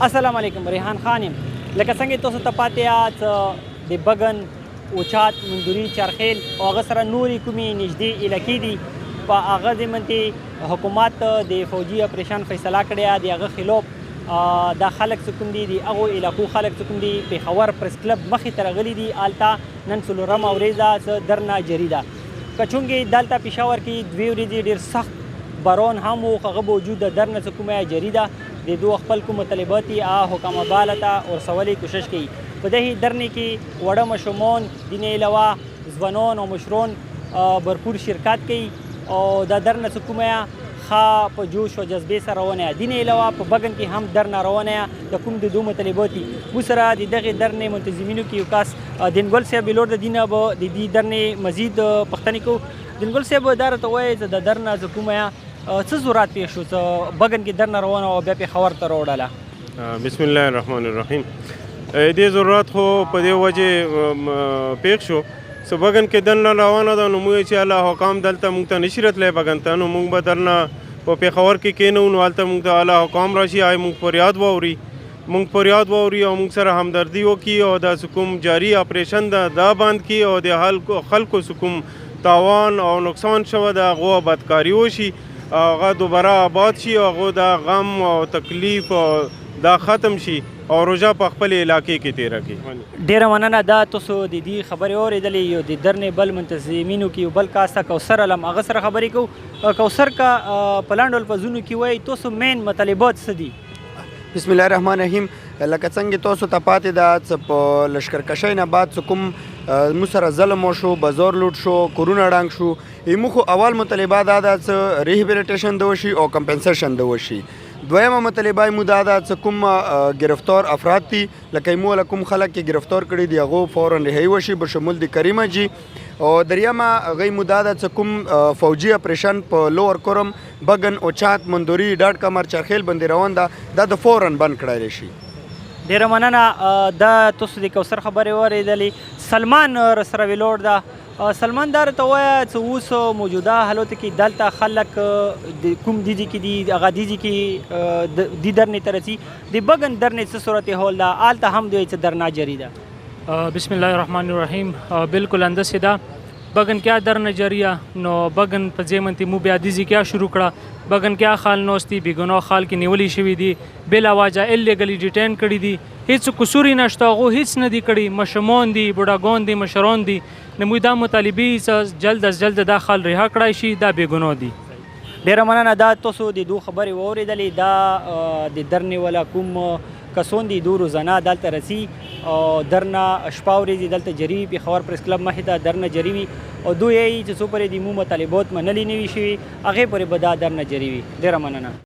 السلام علیکم، ریحان خان یم. لکه څنګه تاسو ته پاتې یاست د بګن، اوچات، مندوري، چرخیل او هغه سره نورې کومې نږدې علاقې دي په هغه ضمن کې حکومت د فوجي اپریشن فیصله کړې د هغه خلاف دا خلک چې کوم دي د هغو علاقو خلک چې کوم دي پېښور پریس کلب مخې ته راغلي دي. هلته نن څلورمه ورځ څه درنه جاري ده. که چونکې دلته پېښور کې 2 ورځې ډېر سخت باران هم و، هغه باوجود د درنه چې کومه جاري ده د دو خپل کوم مطالبات یې حکام بالا ته ورسولې کوشش کوي. په دې درنې کې وړه ماشومان دینې علاوه ځوانان او مشران بھرپور شرکت کوي او دا درنه چې کومه ښه په جوش او جذبې سره روانه ده. دینې علاوه په بګن کې هم درنه روانه ده د کوم د دو مطالبات دي. موږ سره د دغې درنې منتظمینو کې یو کس دینګل صاحب بلور د دینه به د دې درنې مزید پوښتنې کوو. دینګل صاحب دا راته وایي چې د درنه چې کومه څه ضرورت پیښ شو چې بګن کې درنه روانه او بیا پېښور ته راوړله؟ بسم الله الرحمن الرحیم. دې ضرورت خو په دې وجې پیښ شو چې بګن کې درنه روانه ده، نو موږ چې الله حکام دلته موږ ته نشي راتلی بګن ته، نو موږ به درنه په پېښور کې کېنو، نو هلته موږ ته الله حکام راشي او موږ فریاد واوري او موږ سره همدردي وکړي او دا چې کوم جاري اپریشن ده دا بند کړي او د خلکو چې کوم تاوان او نقصان شوه د هغو بدکاري وشي، هغه دوباره آباد شي، هغه دا غم او تکلیف دا ختم شي او روژه په خپل علاقې کې تیره کړي. ډېره مننه. دا تاسو د دې خبرې اورېدلې. یو د درنې بل منتظمینو کې یو بل کاس ته کوثر علم، هغه سره خبرې کوو. کوثر کا په لاندو الفاظونو کې وایي تاسو مین مطالبات څه دي؟ بسم الله الرحمن الرحیم. لکه څنګه تاسو ته پاتې ده چې په لشکرکشۍ نه بعد چې کوم موږ سره ظلم وشو، بازار لوټ شو، کورونه ړنګ شو، موږ خو اول مطالبه دا ده چې ریهیبلیټیشن د وشي او کمپنسیشن د وشي. دویمه مطالبه یې مو دا ده چې کوم گرفتار افراد دي لکه یې مو کوم خلک کې گرفتار کړي دي هغو فورا رهایي وشي بشمول د کریمه جي. او دریمه هغه یې مو دا ده چې کوم فوجي اپریشن په لوور کورم، بګن، اوچات، مندوري، ډاډ کمر، چرخیل باندې روان ده دا د فورا بند کړی شي. ډېره مننه. دا تاسو د کوثر خبرې واورېدلې. سلمان راسره ویلوړ ده. سلمان دا راته ووایه چې اوس موجوده حالاتو کې دلته خلک د کوم دیجې کې دي، هغه دیجې کې دې درنې ته رسي. د بګن درنې څه صورت حال ده؟ هلته هم دوی څه درنه جاري ده؟ بسم الله الرحمن الرحیم. بالکل انداسې ده. بګن کې درنه جاریه نو بګن په ځای منتې مو بیا دیجې کې شروع کړه. بګن کې خال نوستی بېګناه خال کې نیولې شوي دي، بلا واجه الیګلی ډیټین کړي دي، هیڅ قصور یې نشته، هغو هیڅ نه دي کړي، ماشومان دي، بوډاګان دي، مشران دي. نو موږ دا مطالبې چې جلد از جلد دا خال رها کړای شي، دا بېګناه دي. ډېره مننه. دا تاسو د دو خبرې واورېدلې. دا د درنې والا کوم کسان دي دو روزانه دلته رسي او درنه شپه ورځې دلته جاري وي. پېښور پریس کلب مخې ته درنه جاري وي او دوی یې چې څو پورې د مو مطالبات منلي نه وي شوي هغې پورې به دا درنه جاري وي. ډېره مننه.